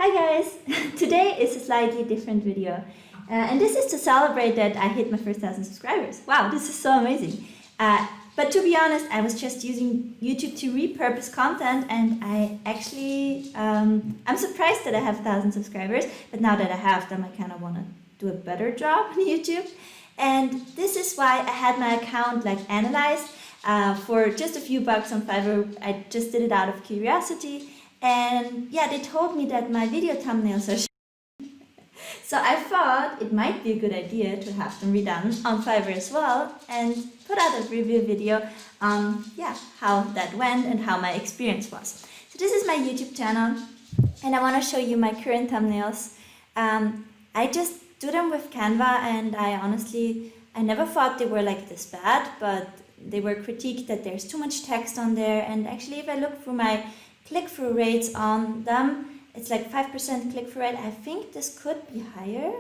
Hi guys! Today is a slightly different video and this is to celebrate that I hit my first 1,000 subscribers. Wow, this is so amazing. But to be honest, I was just using YouTube to repurpose content and I actually, I'm surprised that I have 1,000 subscribers, but now that I have them, I kind of want to do a better job on YouTube. And this is why I had my account analyzed for just a few bucks on Fiverr. I just did it out of curiosity. And yeah, they told me that my video thumbnails are so I thought it might be a good idea to have them redone on Fiverr as well and put out a review video on how that went and how my experience was. So this is my YouTube channel and I want to show you my current thumbnails. I just do them with Canva and I never thought they were like this bad, but they were critiqued that there's too much text on there. And actually if I look through my click-through rates on them, it's like 5% click-through rate. I think this could be higher.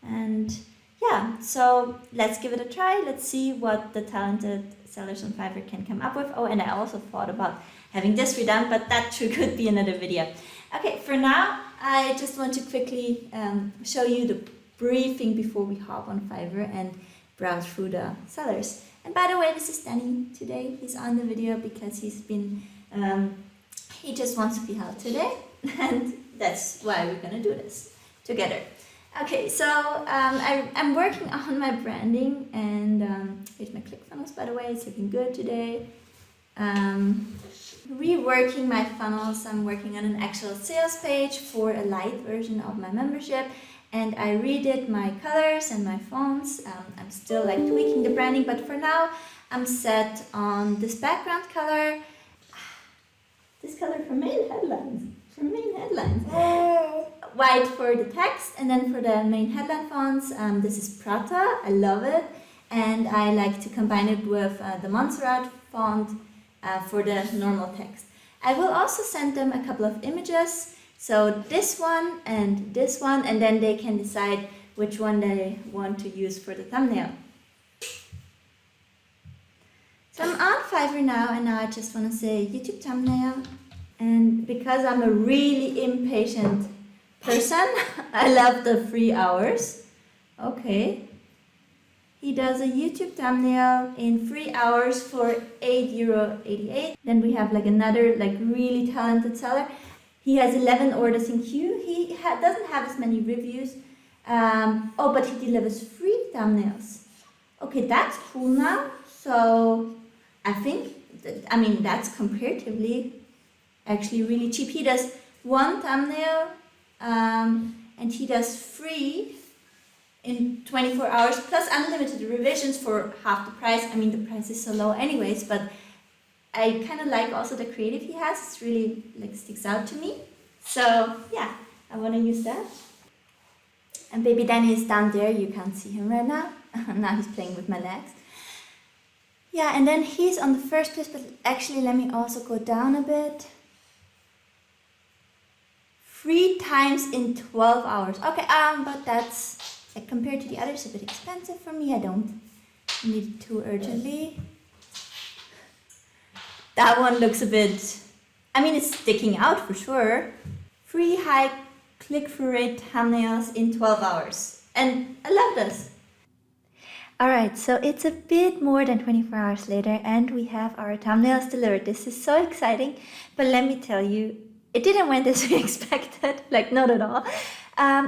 And yeah, so let's give it a try. Let's see what the talented sellers on Fiverr can come up with. Oh, and I also thought about having this redone, but that too could be another video. Okay, for now, I just want to quickly show you the briefing before we hop on Fiverr and browse through the sellers. And by the way, this is Danny today. He's on the video because he's been he just wants to be held today, and that's why we're gonna do this together. Okay, so I'm working on my branding, and here's my ClickFunnels, by the way. It's looking good today. Reworking my funnels. I'm working on an actual sales page for a light version of my membership, and I redid my colors and my fonts. I'm still tweaking the branding, but for now I'm set on this background color. This color for main headlines. White for the text, and then for the main headline fonts, this is Prata. I love it, and I like to combine it with the Montserrat font for the normal text. I will also send them a couple of images, so this one, and then they can decide which one they want to use for the thumbnail. So I'm on Fiverr now, and now I just want to say YouTube thumbnail. And because I'm a really impatient person, I love the 3 hours. Okay. He does a YouTube thumbnail in 3 hours for €8.88. Then we have another really talented seller. He has 11 orders in queue. He doesn't have as many reviews. Oh, but he delivers free thumbnails. Okay, that's cool now. So I think, that's comparatively actually really cheap. He does one thumbnail and he does free in 24 hours plus unlimited revisions for half the price. The price is so low anyways, but I kind of like also the creative he has. It's really sticks out to me. So yeah, I want to use that. And baby Danny is down there. You can't see him right now. Now he's playing with my legs. Yeah, and then he's on the first place, but actually let me also go down a bit. 3 times in 12 hours. Okay, but that's compared to the others a bit expensive for me. I don't need it too urgently. That one looks a bit, it's sticking out for sure. 3 high click-through rate thumbnails in 12 hours. And I love this. Alright, so it's a bit more than 24 hours later and we have our thumbnails delivered. This is so exciting, but let me tell you, it didn't went as we expected, not at all.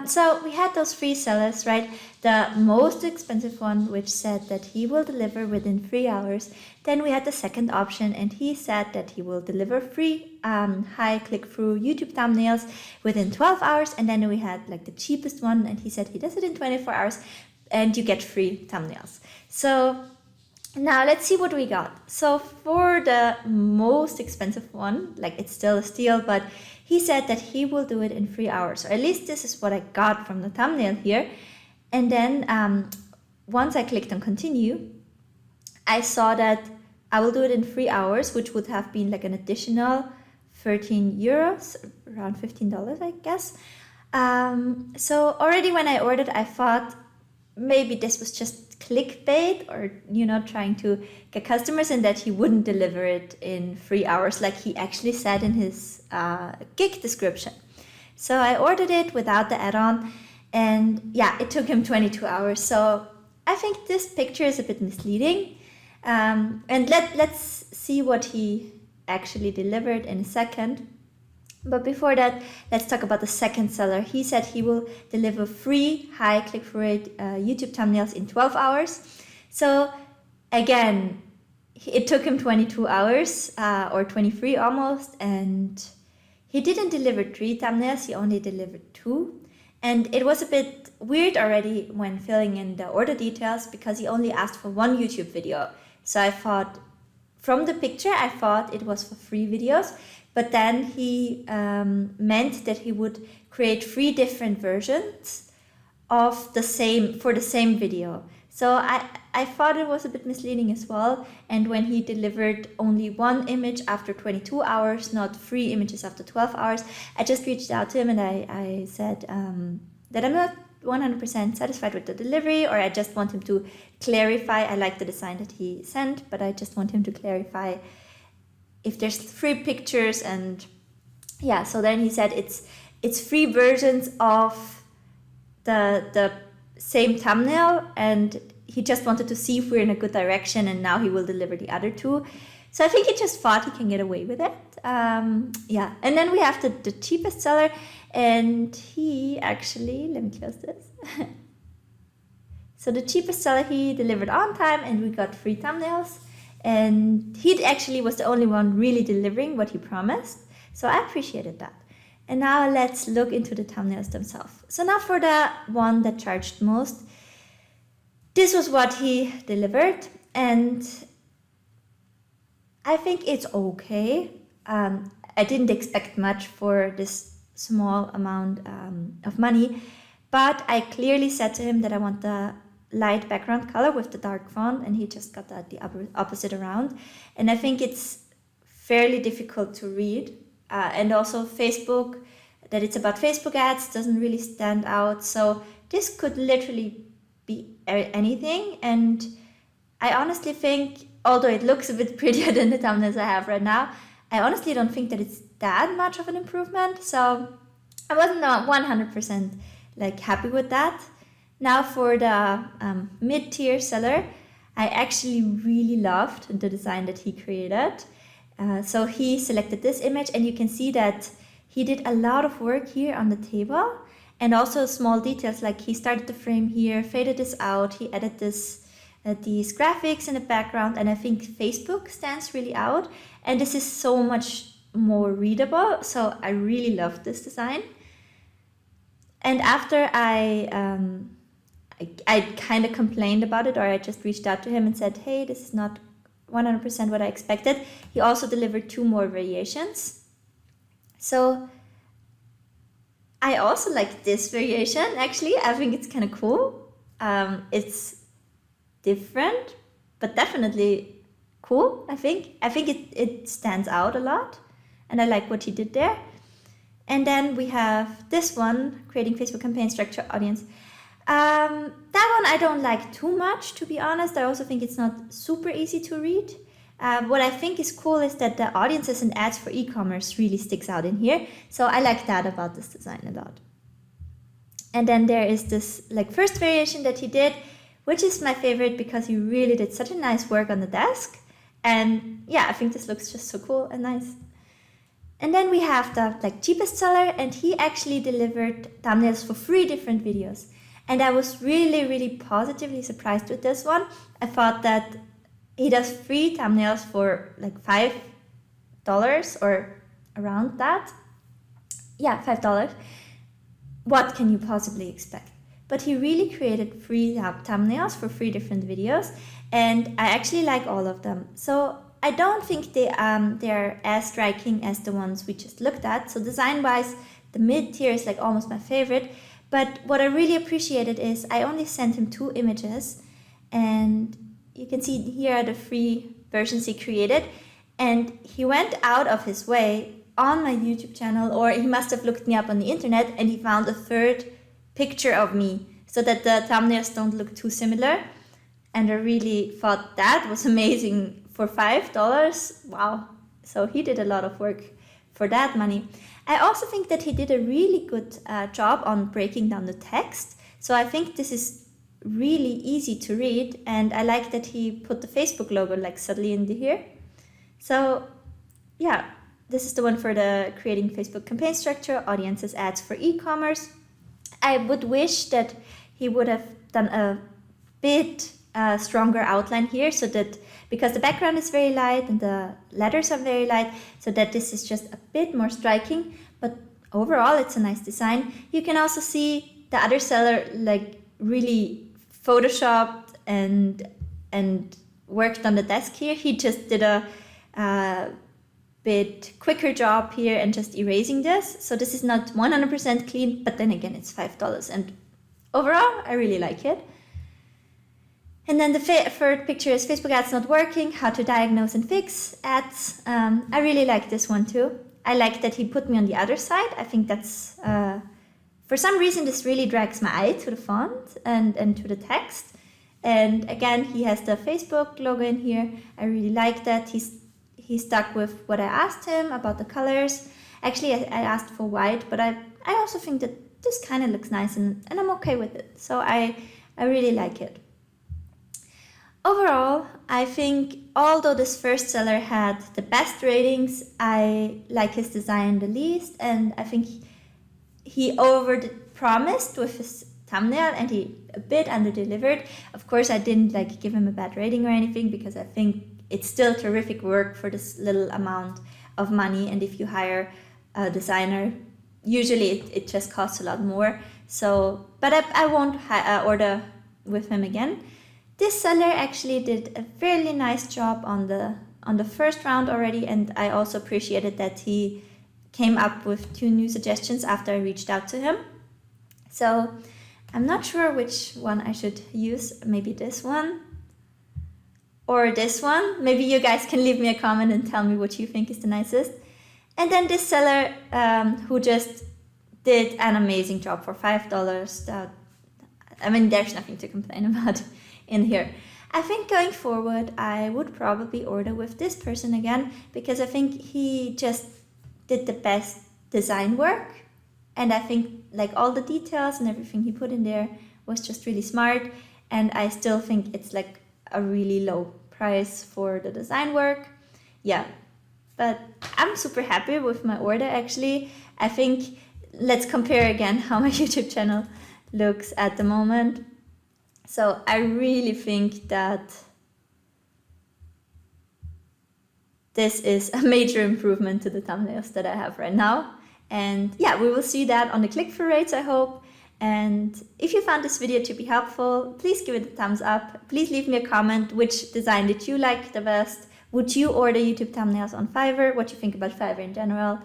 So we had those 3 sellers, right? The most expensive one, which said that he will deliver within 3 hours. Then we had the second option, and he said that he will deliver free high click-through YouTube thumbnails within 12 hours. And then we had the cheapest one, and he said he does it in 24 hours, and you get free thumbnails. So now let's see what we got. So for the most expensive one, it's still a steal, but he said that he will do it in 3 hours. Or at least this is what I got from the thumbnail here. And then once I clicked on continue, I saw that I will do it in 3 hours, which would have been an additional €13, around $15, I guess. So already when I ordered, I thought maybe this was just clickbait or, trying to get customers, and that he wouldn't deliver it in 3 hours like he actually said in his gig description. So I ordered it without the add-on, and yeah, it took him 22 hours. So I think this picture is a bit misleading. And let's see what he actually delivered in a second. But before that, let's talk about the second seller. He said he will deliver free high click-through rate YouTube thumbnails in 12 hours. So again, it took him 22 hours or 23 almost, and he didn't deliver 3 thumbnails, he only delivered 2. And it was a bit weird already when filling in the order details because he only asked for 1 YouTube video. So I thought, from the picture, I thought it was for 3 videos. But then he meant that he would create 3 different versions of the same video. So I thought it was a bit misleading as well. And when he delivered only 1 image after 22 hours, not 3 images after 12 hours, I just reached out to him and I said that I'm not 100% satisfied with the delivery, or I just want him to clarify. I like the design that he sent, but I just want him to clarify if there's 3 pictures. And yeah, so then he said it's 3 versions of the same thumbnail, and he just wanted to see if we're in a good direction, and now he will deliver the other 2. So I think he just thought he can get away with it. Yeah, and then we have the cheapest seller, and he actually, let me close this. So the cheapest seller, he delivered on time, and we got 3 thumbnails. And he actually was the only one really delivering what he promised. So I appreciated that. And now let's look into the thumbnails themselves. So now for the one that charged most, this was what he delivered. And I think it's okay. I didn't expect much for this small amount of money. But I clearly said to him that I want the light background color with the dark font, and he just got that the opposite around. And I think it's fairly difficult to read, and also Facebook, that it's about Facebook ads, doesn't really stand out. So this could literally be anything, and I honestly think, although it looks a bit prettier than the thumbnails I have right now, I honestly don't think that it's that much of an improvement. So I wasn't 100% like happy with that. Now for the mid-tier seller, I actually really loved the design that he created. So he selected this image, and you can see that he did a lot of work here on the table, and also small details, like he started the frame here, faded this out, he added these graphics in the background, and I think Facebook stands really out, and this is so much more readable. So I really loved this design. And after I kind of complained about it, or I just reached out to him and said, hey, this is not 100% what I expected, he also delivered 2 more variations. So I also like this variation, actually. I think it's kind of cool. It's different, but definitely cool, I think. I think it stands out a lot, and I like what he did there. And then we have this one, creating Facebook campaign structure audience. That one I don't like too much, to be honest. I also think it's not super easy to read. What I think is cool is that the audiences and ads for e-commerce really sticks out in here. So I like that about this design a lot. And then there is this like first variation that he did, which is my favorite because he really did such a nice work on the desk. And yeah, I think this looks just so cool and nice. And then we have the like cheapest seller, and he actually delivered thumbnails for 3 different videos. And I was really, really positively surprised with this one. I thought that he does 3 thumbnails for like $5 or around that. Yeah, $5. What can you possibly expect? But he really created 3 thumbnails for 3 different videos, and I actually like all of them. So I don't think they're as striking as the ones we just looked at. So design-wise, the mid-tier is like almost my favorite. But what I really appreciated is I only sent him 2 images, and you can see here are the 3 versions he created, and he went out of his way on my YouTube channel, or he must have looked me up on the internet, and he found a 3rd picture of me so that the thumbnails don't look too similar. And I really thought that was amazing for $5. Wow. So he did a lot of work for that money. I also think that he did a really good job on breaking down the text. So I think this is really easy to read, and I like that he put the Facebook logo like subtly into here. So yeah, this is the one for the creating Facebook campaign structure, audiences, ads for e-commerce. I would wish that he would have done a bit stronger outline here, so that, because the background is very light and the letters are very light, so that this is just a bit more striking. But overall, it's a nice design. You can also see the other seller like really photoshopped and worked on the desk here. He just did a bit quicker job here and just erasing this. So this is not 100% clean, but then again, it's $5, and overall, I really like it. And then the third picture is Facebook ads not working, how to diagnose and fix ads. I really like this one too. I like that he put me on the other side. I think that's, for some reason, this really drags my eye to the font and to the text. And again, he has the Facebook logo in here. I really like that. He stuck with what I asked him about the colors. Actually, I asked for white, but I also think that this kind of looks nice, and I'm okay with it. So I really like it. Overall, I think although this first seller had the best ratings, I like his design the least, and I think he over-promised with his thumbnail and he a bit under-delivered. Of course, I didn't like give him a bad rating or anything, because I think it's still terrific work for this little amount of money, and if you hire a designer, usually it just costs a lot more. So, but I won't order with him again. This seller actually did a fairly nice job on the first round already, and I also appreciated that he came up with 2 new suggestions after I reached out to him. So I'm not sure which one I should use, maybe this one or this one. Maybe you guys can leave me a comment and tell me what you think is the nicest. And then this seller who just did an amazing job for $5. I mean, there's nothing to complain about in here. I think going forward, I would probably order with this person again, because I think he just did the best design work. And I think like all the details and everything he put in there was just really smart. And I still think it's like a really low price for the design work. Yeah, but I'm super happy with my order actually. I think let's compare again how my YouTube channel looks at the moment. So I really think that this is a major improvement to the thumbnails that I have right now. And yeah, we will see that on the click-through rates, I hope. And if you found this video to be helpful, please give it a thumbs up. Please leave me a comment. Which design did you like the best? Would you order YouTube thumbnails on Fiverr? What do you think about Fiverr in general?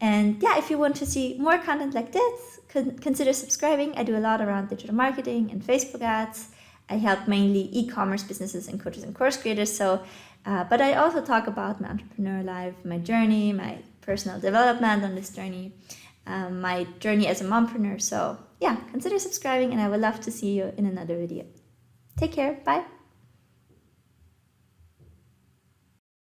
And yeah, if you want to see more content like this, consider subscribing. I do a lot around digital marketing and Facebook ads. I help mainly e-commerce businesses and coaches and course creators. So, but I also talk about my entrepreneur life, my journey, my personal development on this journey, my journey as a mompreneur. So yeah, consider subscribing, and I would love to see you in another video. Take care. Bye.